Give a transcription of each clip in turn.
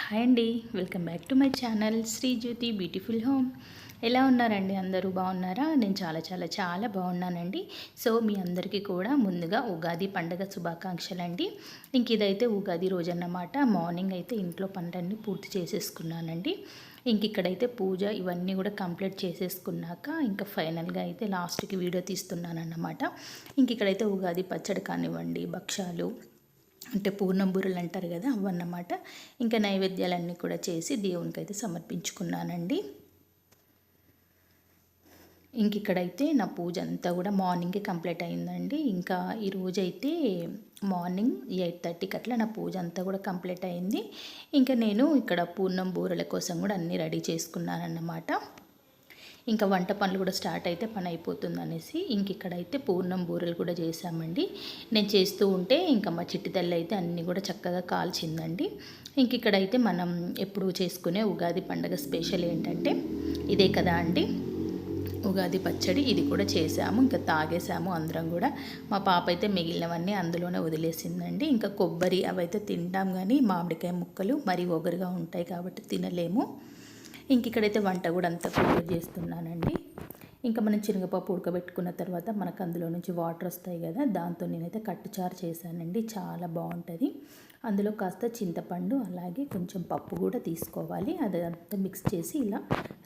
Hi అండి, welcome back to my channel Sri Jyothi beautiful home. ఎలా ఉన్నారండి? అందరూ బాగున్నారా? నేను చాలా చాలా చాలా బాగున్నానండి. సో మీ అందరికీ కూడా ముందుగా ఉగాది పండుగ శుభాకాంక్షలు అండి. ఇంక ఇదైతే ఉగాది రోజు అన్నమాట. మార్నింగ్ అయితే ఇంట్లో పనులన్నీ పూర్తి చేసేసుకున్నానండి. ఇంక ఇక్కడైతే పూజ ఇవన్నీ కూడా కంప్లీట్ చేసేసుకున్నాక ఇంకా ఫైనల్గా అయితే లాస్ట్కి వీడియో తీస్తున్నాను అన్నమాట. ఇంక ఇక్కడైతే ఉగాది పచ్చడి కానివ్వండి, భక్షాలు అంటే పూర్ణం బూరెలు అంటారు కదా, అవన్నమాట. ఇంకా నైవేద్యాలన్నీ కూడా చేసి దేవునికి అయితే సమర్పించుకున్నానండి. ఇంక ఇక్కడైతే నా పూజ అంతా కూడా మార్నింగే కంప్లీట్ అయిందండి. ఇంకా ఈరోజైతే మార్నింగ్ 8:30కి అట్లా నా పూజ అంతా కూడా కంప్లీట్ అయింది. ఇంకా నేను ఇక్కడ పూర్ణం బూరెల కోసం కూడా అన్నీ రెడీ చేసుకున్నానన్నమాట. ఇంకా వంట పనులు కూడా స్టార్ట్ అయితే పని అయిపోతుంది అనేసి ఇంక ఇక్కడైతే పూర్ణం బూరెలు కూడా చేశామండి. నేను చేస్తూ ఉంటే ఇంకా మా చిట్టి తల్లి అయితే అన్నీ కూడా చక్కగా కాల్చిందండి. ఇంక ఇక్కడైతే మనం ఎప్పుడు చేసుకునే ఉగాది పండుగ స్పెషల్ ఏంటంటే ఇదే కదా అండి, ఉగాది పచ్చడి. ఇది కూడా చేసాము, ఇంకా తాగేసాము అందరం కూడా. మా పాప అయితే మిగిలినవన్నీ అందులోనే వదిలేసిందండి. ఇంకా కొబ్బరి అవైతే తింటాం, కానీ మామిడికాయ ముక్కలు మరీ ఒగరుగా ఉంటాయి కాబట్టి తినలేము. ఇంక ఇక్కడైతే వంట కూడా అంతా ప్రిపేర్ చేస్తున్నానండి. ఇంకా మనం శనగపప్పు ఉడకబెట్టుకున్న తర్వాత మనకు అందులో నుంచి వాటర్ వస్తాయి కదా, దాంతో నేనైతే కట్టుచారు చేశానండి. చాలా బాగుంటుంది. అందులో కాస్త చింతపండు అలాగే కొంచెం పప్పు కూడా తీసుకోవాలి. అదంతా మిక్స్ చేసి ఇలా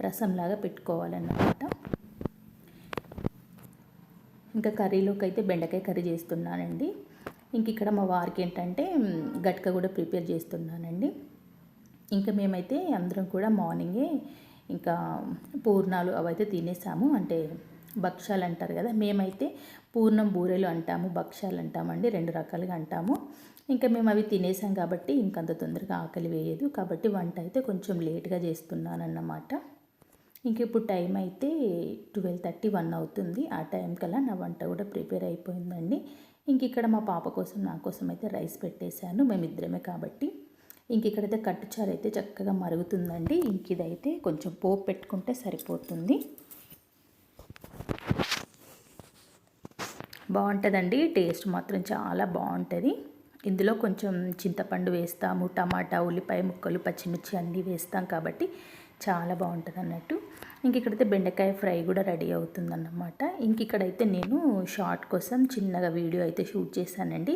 రసంలాగా పెట్టుకోవాలన్నమాట. ఇంకా కర్రీలోకి అయితే బెండకాయ కర్రీ చేస్తున్నానండి. ఇంక ఇక్కడ మా వారికి ఏంటంటే గట్క కూడా ప్రిపేర్ చేస్తున్నానండి. ఇంకా మేమైతే అందరం కూడా మార్నింగే ఇంకా పూర్ణాలు అవైతే తినేసాము. అంటే భక్షాలు అంటారు కదా, మేమైతే పూర్ణం బూరెలు అంటాము, భక్షాలు అంటామండి, 2 రకాలుగా అంటాము. ఇంకా మేము అవి తినేసాం కాబట్టి ఇంకంత తొందరగా ఆకలి వేయదు, కాబట్టి వంట అయితే కొంచెం లేట్గా చేస్తున్నానన్నమాట. ఇంక ఇప్పుడు టైం అయితే 12:30, 1 అవుతుంది. ఆ టైం కల్లా నా వంట కూడా ప్రిపేర్ అయిపోయిందండి. ఇంక ఇక్కడ మా పాప కోసం నా కోసం అయితే రైస్ పెట్టేశాను, మేమిద్దరమే కాబట్టి. ఇంక ఇక్కడైతే కట్టుచారు అయితే చక్కగా మరుగుతుందండి. ఇంక ఇదైతే కొంచెం పోపు పెట్టుకుంటే సరిపోతుంది. బాగుంటుందండి, టేస్ట్ మాత్రం చాలా బాగుంటుంది. ఇందులో కొంచెం చింతపండు వేస్తాము, టమాటా, ఉల్లిపాయ ముక్కలు, పచ్చిమిర్చి అన్నీ వేస్తాం కాబట్టి చాలా బాగుంటుంది అన్నట్టు. ఇంక ఇక్కడైతే బెండకాయ ఫ్రై కూడా రెడీ అవుతుందన్నమాట. ఇంక ఇక్కడైతే నేను షార్ట్ కోసం చిన్నగా వీడియో అయితే షూట్ చేశానండి.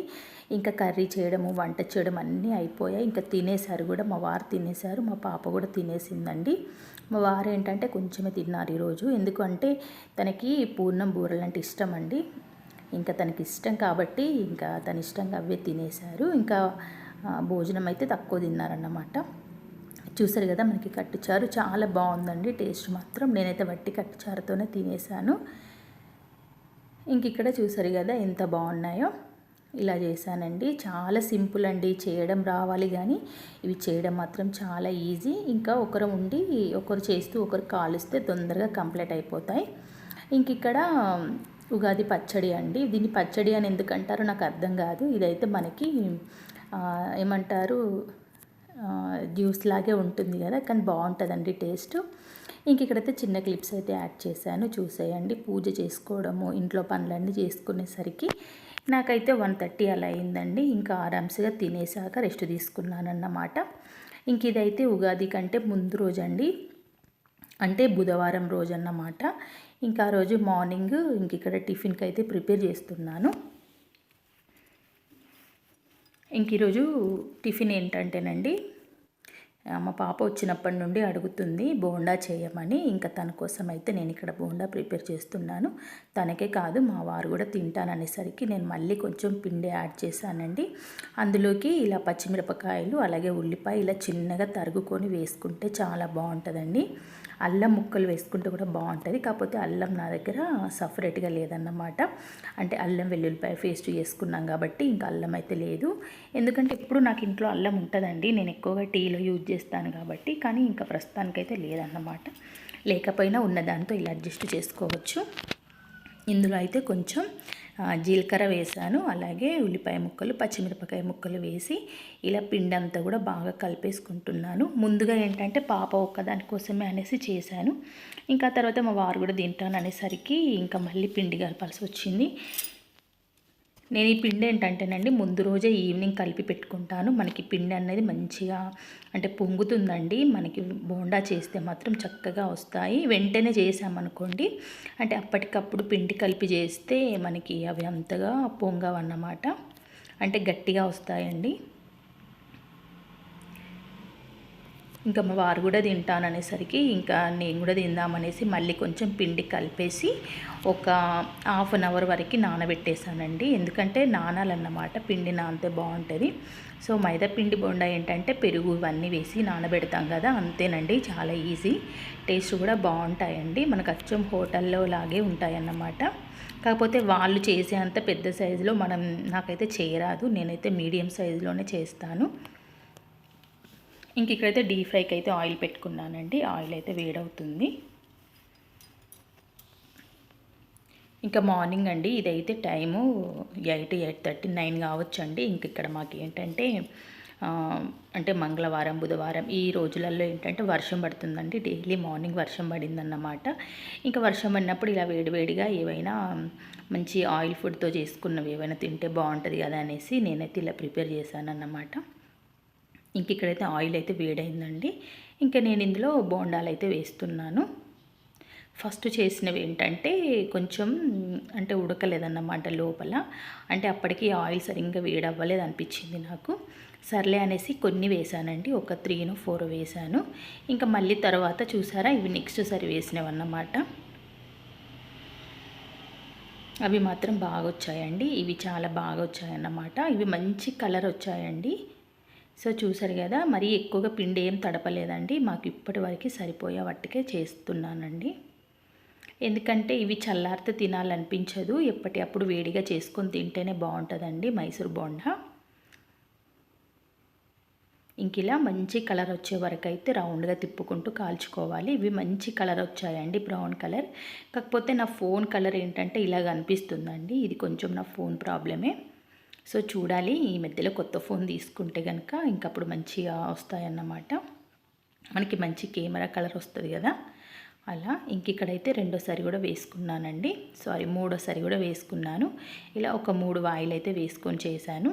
ఇంకా కర్రీ చేయడము, వంట చేయడం అన్నీ అయిపోయాయి. ఇంకా తినేశారు కూడా, మా వారు తినేశారు, మా పాప కూడా తినేసిందండి. మా వారు ఏంటంటే కొంచెమే తిన్నారు ఈరోజు, ఎందుకంటే తనకి పూర్ణం బూరెలు అంటే ఇష్టం అండి. ఇంకా తనకి ఇష్టం కాబట్టి ఇంకా తన ఇష్టంగా అవే తినేశారు. ఇంకా భోజనం అయితే తక్కువ తిన్నారన్నమాట. చూసారు కదా, మనకి కట్టుచారు చాలా బాగుందండి. టేస్ట్ మాత్రం నేనైతే వట్టి కట్టుచారుతోనే తినేసాను. ఇంక ఇక్కడ చూసారు కదా ఎంత బాగున్నాయో, ఇలా చేశానండి. చాలా సింపుల్ అండి, చేయడం రావాలి కానీ ఇవి చేయడం మాత్రం చాలా ఈజీ. ఇంకా ఒకరు ఉండి ఒకరు చేస్తూ ఒకరు కాలుస్తే తొందరగా కంప్లీట్ అయిపోతాయి. ఇంక ఇక్కడ ఉగాది పచ్చడి అండి. దీన్ని పచ్చడి అని ఎందుకంటారో నాకు అర్థం కాదు. ఇదైతే మనకి ఏమంటారు, జ్యూస్ లాగే ఉంటుంది కదా, కానీ బాగుంటుందండి టేస్ట్. ఇంక ఇక్కడైతే చిన్న క్లిప్స్ అయితే యాడ్ చేశాను, చూసేయండి. పూజ చేసుకోవడము, ఇంట్లో పనులన్నీ చేసుకునేసరికి నాకైతే 1:30 అలా అయిందండి. ఇంకా ఆరామ్స్గా తినేసాక రెస్ట్ తీసుకున్నానన్నమాట. ఇంక ఇదైతే ఉగాది కంటే ముందు రోజు అండి, అంటే బుధవారం రోజు అన్నమాట. ఇంకా ఆ రోజు మార్నింగ్ ఇంక ఇక్కడ టిఫిన్కి అయితే ప్రిపేర్ చేస్తున్నాను. ఇంక ఈరోజు టిఫిన్ ఏంటంటేనండి, మా పాప వచ్చినప్పటి నుండి అడుగుతుంది బోండా చేయమని. ఇంకా తన కోసం అయితే నేను ఇక్కడ బోండా ప్రిపేర్ చేస్తున్నాను. తనకే కాదు మా వారు కూడా తింటాననేసరికి నేను మళ్ళీ కొంచెం పిండి యాడ్ చేశానండి. అందులోకి ఇలా పచ్చిమిరపకాయలు అలాగే ఉల్లిపాయ ఇలా చిన్నగా తరుగుకొని వేసుకుంటే చాలా బాగుంటుందండి. అల్లం ముక్కలు వేసుకుంటే కూడా బాగుంటుంది, కాకపోతే అల్లం నా దగ్గర సపరేట్గా లేదన్నమాట. అంటే అల్లం వెల్లుల్లిపాయ పేస్ట్ చేసుకున్నాం కాబట్టి ఇంకా అల్లం అయితే లేదు. ఎందుకంటే ఇప్పుడు నాకు ఇంట్లో అల్లం ఉంటుందండి, నేను ఎక్కువగా టీలో యూజ్ చేస్తాను కాబట్టి. కానీ ఇంకా ప్రస్తుతానికైతే లేదన్నమాట. లేకపోయినా ఉన్నదాంతో ఇలా అడ్జస్ట్ చేసుకోవచ్చు. ఇందులో అయితే కొంచెం జీలకర్ర వేసాను, అలాగే ఉల్లిపాయ ముక్కలు, పచ్చిమిరపకాయ ముక్కలు వేసి ఇలా పిండి అంతా కూడా బాగా కలిపేసుకుంటున్నాను. ముందుగా ఏంటంటే పాప ఒక్కదానికోసమే అనేసి చేశాను. ఇంకా తర్వాత మా వారు కూడా తింటాను అనేసరికి ఇంకా మళ్ళీ పిండి కలపాల్సి వచ్చింది. నేను ఈ పిండి ఏంటంటేనండి ముందు రోజే ఈవినింగ్ కలిపి పెట్టుకుంటాను. మనకి పిండి అనేది మంచిగా అంటే పొంగుతుందండి. మనకి బోండా చేస్తే మాత్రం చక్కగా వస్తాయి. వెంటనే చేసామనుకోండి అంటే అప్పటికప్పుడు పిండి కలిపి చేస్తే మనకి అవి అంతగా పొంగవన్నమాట. అంటే గట్టిగా వస్తాయండి. ఇంకా మా వారు కూడా తింటాననేసరికి ఇంకా నేను కూడా తిందామనేసి మళ్ళీ కొంచెం పిండి కలిపేసి ఒక హాఫ్ అన్ అవర్ వరకు నానబెట్టేశానండి. ఎందుకంటే నానాలన్నమాట, పిండి నానితే బాగుంటుంది. సో మైదా పిండి బోండా ఏంటంటే పెరుగు ఇవన్నీ వేసి నానబెడతాం కదా, అంతేనండి, చాలా ఈజీ. టేస్ట్ కూడా బాగుంటాయండి, మనకు అచ్చం హోటల్లో లాగే ఉంటాయన్నమాట. కాకపోతే వాళ్ళు చేసే అంత పెద్ద సైజులో నాకైతే చేయరాదు. నేనైతే మీడియం సైజులోనే చేస్తాను. ఇంక ఇక్కడైతే డీప్ ఫ్రైకి అయితే ఆయిల్ పెట్టుకున్నానండి. ఆయిల్ అయితే వేడవుతుంది. ఇంకా మార్నింగ్ అండి, ఇదైతే టైము 8:30 9 కావచ్చండి. ఇంక ఇక్కడ మాకు ఏంటంటే అంటే మంగళవారం బుధవారం ఈ రోజులలో ఏంటంటే వర్షం పడుతుందండి. డైలీ మార్నింగ్ వర్షం పడిందన్నమాట. ఇంకా వర్షం పడినప్పుడు ఇలా వేడివేడిగా ఏవైనా మంచి ఆయిల్ ఫుడ్తో చేసుకున్నవి ఏవైనా తింటే బాగుంటుంది కదా అనేసి నేనైతే ఇలా ప్రిపేర్ చేశాను అన్నమాట. ఇంక ఇక్కడైతే ఆయిల్ అయితే వేడైందండి. ఇంకా నేను ఇందులో బోండాలు అయితే వేస్తున్నాను. ఫస్ట్ చేసినవి ఏంటంటే కొంచెం అంటే ఉడకలేదన్నమాట లోపల. అంటే అప్పటికి ఆయిల్ సరిగ్గా వేడవ్వలేదు అనిపించింది నాకు. సర్లే అనేసి కొన్ని వేసానండి, ఒక 3 or 4 వేసాను. ఇంకా మళ్ళీ తర్వాత చూసారా, ఇవి నెక్స్ట్ సరి వేసినవి అన్నమాట. అవి మాత్రం బాగా వచ్చాయండి. ఇవి చాలా బాగా వచ్చాయన్నమాట. ఇవి మంచి కలర్ వచ్చాయండి. సో చూసారు కదా, మరీ ఎక్కువగా పిండి ఏం తడపలేదండి. మాకు ఇప్పటి వరకు సరిపోయే వాటికే చేస్తున్నానండి. ఎందుకంటే ఇవి చల్లారితే తినాలనిపించదు, ఎప్పటి అప్పుడు వేడిగా చేసుకొని తింటేనే బాగుంటుందండి మైసూర్ బోండా. ఇంక ఇలా మంచి కలర్ వచ్చే వరకు అయితే రౌండ్గా తిప్పుకుంటూ కాల్చుకోవాలి. ఇవి మంచి కలర్ వచ్చాయండి, బ్రౌన్ కలర్. కాకపోతే నా ఫోన్ కలర్ ఏంటంటే ఇలాగ అనిపిస్తుందండి. ఇది కొంచెం నా ఫోన్ ప్రాబ్లమే. సో చూడాలి, ఈ మధ్యలో కొత్త ఫోన్ తీసుకుంటే కనుక ఇంకప్పుడు మంచిగా వస్తాయన్నమాట. మనకి మంచి కెమెరా కలర్ వస్తుంది కదా అలా. ఇంక ఇక్కడైతే రెండోసారి కూడా వేసుకున్నానండి, మూడోసారి కూడా వేసుకున్నాను. ఇలా ఒక 3 వాయిల్ అయితే వేసుకొని చేశాను.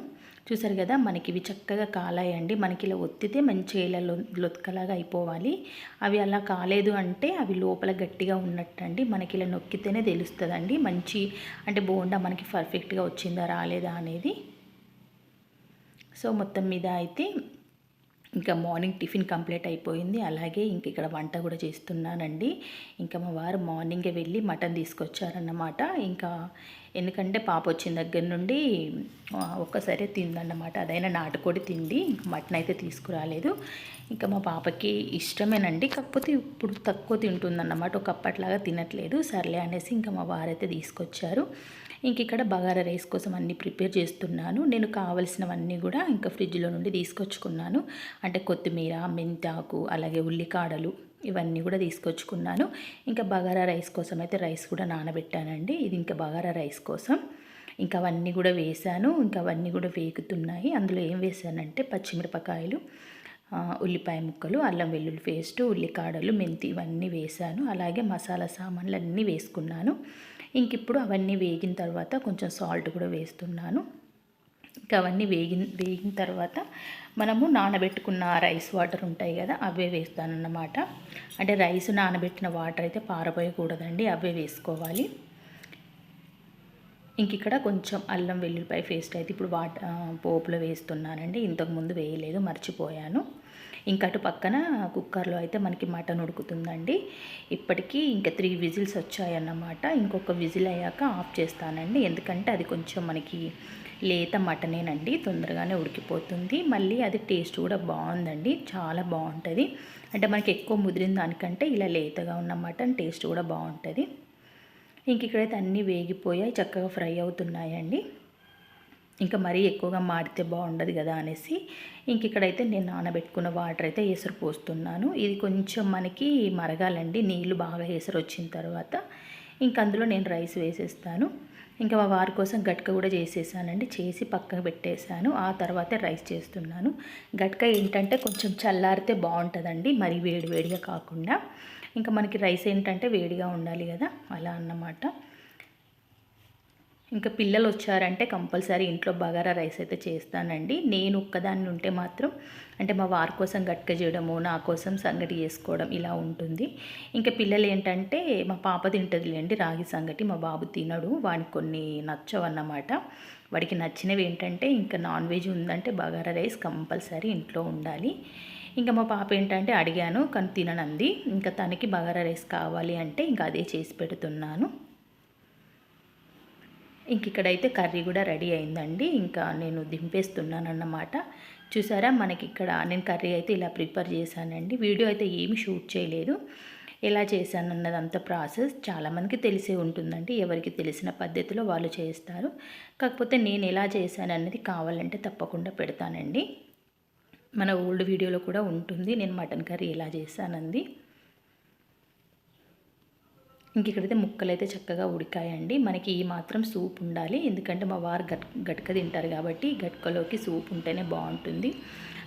చూసారు కదా, మనకి ఇవి చక్కగా కాలాయండి. మనకి ఇలా ఒత్తితే మంచిగా ఇలా లొత్కలాగా అయిపోవాలి. అవి అలా కాలేదు అంటే అవి లోపల గట్టిగా ఉన్నట్టండి. మనకి ఇలా నొక్కితేనే తెలుస్తుందండి మంచి అంటే బోండా మనకి పర్ఫెక్ట్గా వచ్చిందా రాలేదా అనేది. సో మొత్తం మీద అయితే ఇంకా మార్నింగ్ టిఫిన్ కంప్లీట్ అయిపోయింది. అలాగే ఇంక ఇక్కడ వంట కూడా చేస్తున్నానండి. ఇంకా మా వారు మార్నింగే వెళ్ళి మటన్ తీసుకొచ్చారన్నమాట. ఇంకా ఎందుకంటే పాప వచ్చిన దగ్గర నుండి ఒక్కసారి తిందన్నమాట, అదైనా నాటుకోడి తిండి, మటన్ అయితే తీసుకురాలేదు. ఇంకా మా పాపకి ఇష్టమేనండి, కాకపోతే ఇప్పుడు తక్కువ తింటుందన్నమాట, ఒకప్పట్లాగా తినట్లేదు. సర్లే అనేసి ఇంకా మా వారైతే తీసుకొచ్చారు. ఇంక ఇక్కడ బగారా రైస్ కోసం అన్నీ ప్రిపేర్ చేస్తున్నాను. నేను కావలసినవన్నీ కూడా ఇంకా ఫ్రిడ్జ్లో నుండి తీసుకొచ్చుకున్నాను. అంటే కొత్తిమీర, మెంతాకు, అలాగే ఉల్లికాడలు ఇవన్నీ కూడా తీసుకొచ్చుకున్నాను. ఇంకా బగారా రైస్ కోసం అయితే రైస్ కూడా నానబెట్టానండి. ఇది ఇంకా బగారా రైస్ కోసం ఇంకా అవన్నీ కూడా వేసాను. ఇంకా అవన్నీ కూడా వేగుతున్నాయి. అందులో ఏం వేసానంటే పచ్చిమిరపకాయలు, ఉల్లిపాయ ముక్కలు, అల్లం వెల్లుల్లి పేస్ట్, ఉల్లికాడలు, మెంతి ఇవన్నీ వేసాను. అలాగే మసాలా సామాన్లు అన్నీ వేసుకున్నాను. ఇంక ఇప్పుడు అవన్నీ వేగిన తర్వాత కొంచెం సాల్ట్ కూడా వేస్తున్నాను. ఇంకా అవన్నీ వేగిన తర్వాత మనము నానబెట్టుకున్న రైస్ వాటర్ ఉంటాయి కదా, అవే వేస్తానన్నమాట. అంటే రైస్ నానబెట్టిన వాటర్ అయితే పారబోయకూడదండి, అవే వేసుకోవాలి. ఇంక ఇక్కడ కొంచెం అల్లం వెల్లుల్లిపాయ పేస్ట్ అయితే ఇప్పుడు పోపులో వేస్తున్నానండి. ఇంతకుముందు వేయలేదు, మర్చిపోయాను. ఇంకా అటు పక్కన కుక్కర్లో అయితే మనకి మటన్ ఉడుకుతుందండి. ఇప్పటికీ ఇంకా 3 విజిల్స్ వచ్చాయన్నమాట. ఇంకొక విజిల్ అయ్యాక ఆఫ్ చేస్తానండి, ఎందుకంటే అది కొంచెం మనకి లేత మటనేనండి, తొందరగానే ఉడికిపోతుంది. మళ్ళీ అది టేస్ట్ కూడా బాగుందండి, చాలా బాగుంటుంది. అంటే మనకి ఎక్కువ ముదిరిన దానికంటే ఇలా లేతగా ఉన్న మటన్ టేస్ట్ కూడా బాగుంటుంది. ఇంక ఇక్కడైతే అన్నీ వేగిపోయాయి, చక్కగా ఫ్రై అవుతున్నాయండి. ఇంకా మరీ ఎక్కువగా మాడితే బాగుండదు కదా అనేసి ఇంక ఇక్కడైతే నేను నానబెట్టుకున్న వాటర్ అయితే ఎసరు పోస్తున్నాను. ఇది కొంచెం మనకి మరగాలండి, నీళ్ళు బాగా ఎసరు వచ్చిన తర్వాత ఇంక అందులో నేను రైస్ వేసేస్తాను. ఇంకా మా వారి కోసం గట్క కూడా చేసేసానండి, చేసి పక్కన పెట్టేశాను. ఆ తర్వాతే రైస్ చేస్తున్నాను. గట్క ఏంటంటే కొంచెం చల్లారితే బాగుంటుందండి, మరీ వేడివేడిగా కాకుండా. ఇంకా మనకి రైస్ ఏంటంటే వేడిగా ఉండాలి కదా, అలా అన్నమాట. ఇంకా పిల్లలు వచ్చారంటే కంపల్సరీ ఇంట్లో బగారా రైస్ అయితే చేస్తానండి. నేను ఒక్కదాన్ని ఉంటే మాత్రం అంటే మా వారి కోసం గట్క చేయడము, నా కోసం సంగటి చేసుకోవడం ఇలా ఉంటుంది. ఇంకా పిల్లలు ఏంటంటే మా పాప తింటుందిలేండి రాగి సంగటి, మా బాబు తినడు, వాడికి కొన్ని నచ్చవన్నమాట. వాడికి నచ్చినవి ఏంటంటే ఇంకా నాన్ వెజ్ ఉందంటే బగారా రైస్ కంపల్సరీ ఇంట్లో ఉండాలి. ఇంకా మా పాప ఏంటంటే అడిగాను కానీ తిననంది. ఇంకా తనకి బగారా రైస్ కావాలి అంటే ఇంకా అదే చేసి పెడుతున్నాను. ఇంక ఇక్కడైతే కర్రీ కూడా రెడీ అయిందండి. ఇంకా నేను దింపేస్తున్నాను అన్నమాట. చూసారా మనకి ఇక్కడ నేను కర్రీ అయితే ఇలా ప్రిపేర్ చేశానండి. వీడియో అయితే ఏమి షూట్ చేయలేదు. ఎలా చేశాను అన్నదంతా ప్రాసెస్ చాలామందికి తెలిసే ఉంటుందండి. ఎవరికి తెలిసిన పద్ధతిలో వాళ్ళు చేస్తారు. కాకపోతే నేను ఎలా చేశాను అన్నది కావాలంటే తప్పకుండా పెడతానండి. మన ఓల్డ్ వీడియోలో కూడా ఉంటుంది నేను మటన్ కర్రీ ఎలా చేశానంది. ఇంక ఇక్కడైతే ముక్కలు అయితే చక్కగా ఉడికాయండి. మనకి ఈ మాత్రం సూప్ ఉండాలి, ఎందుకంటే మా వారు గట్క తింటారు కాబట్టి గట్కలోకి సూప్ ఉంటేనే బాగుంటుంది.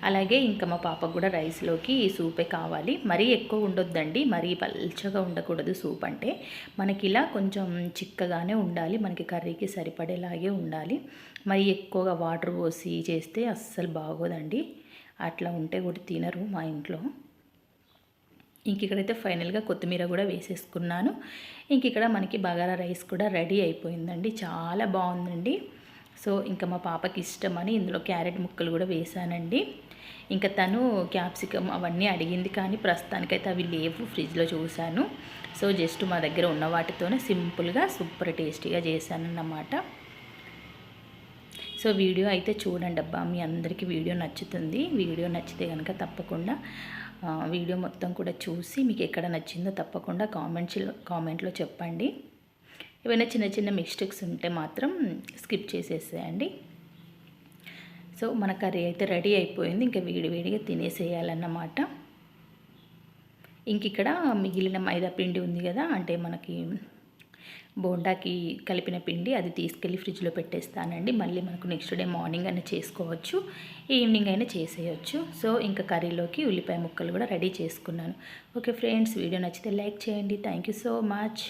అలాగే ఇంకా మా పాపకు కూడా రైస్లోకి సూపే కావాలి. మరీ ఎక్కువ ఉండొద్దండి, మరీ పల్చగా ఉండకూడదు. సూప్ అంటే మనకి ఇలా కొంచెం చిక్కగానే ఉండాలి, మనకి కర్రీకి సరిపడేలాగే ఉండాలి. మరి ఎక్కువగా వాటర్ పోసి చేస్తే అస్సలు బాగోదండి. అట్లా ఉంటే కూడా తినరు మా ఇంట్లో. ఇంక ఇక్కడైతే ఫైనల్గా కొత్తిమీర కూడా వేసేసుకున్నాను. ఇంక ఇక్కడ మనకి బగారా రైస్ కూడా రెడీ అయిపోయిందండి. చాలా బాగుందండి. సో ఇంకా మా పాపకి ఇష్టమని ఇందులో క్యారెట్ ముక్కలు కూడా వేసానండి. ఇంకా తను క్యాప్సికమ్ అవన్నీ అడిగింది కానీ ప్రస్తుతానికైతే అవి లేవు, ఫ్రిడ్జ్లో చూశాను. సో జస్ట్ మా దగ్గర ఉన్న వాటితోనే సింపుల్గా సూపర్ టేస్టీగా చేశానన్నమాట. సో వీడియో అయితే చూడండి అబ్బా, మీ అందరికీ వీడియో నచ్చుతుంది. వీడియో నచ్చితే కనుక తప్పకుండా వీడియో మొత్తం కూడా చూసి మీకు ఎక్కడ నచ్చిందో తప్పకుండా కామెంట్లో చెప్పండి. ఏమైనా చిన్న చిన్న మిస్టేక్స్ ఉంటే మాత్రం స్కిప్ చేసేసేయండి. సో మన కర్రీ అయితే రెడీ అయిపోయింది. ఇంకా వేడివేడిగా తినేసేయాలన్నమాట. ఇంక ఇక్కడ మిగిలిన మైదా పిండి ఉంది కదా, అంటే మనకి బోండాకి కలిపిన పిండి, అది తీసుకెళ్ళి ఫ్రిడ్జ్లో పెట్టేస్తానండి. మళ్ళీ మనకు నెక్స్ట్ డే మార్నింగ్ అయినా చేసుకోవచ్చు, ఈవినింగ్ అయినా చేసేయచ్చు. సో ఇంకా కర్రీలోకి ఉల్లిపాయ ముక్కలు కూడా రెడీ చేసుకున్నాను. ఓకే ఫ్రెండ్స్, వీడియో నచ్చితే లైక్ చేయండి. Thank you so much.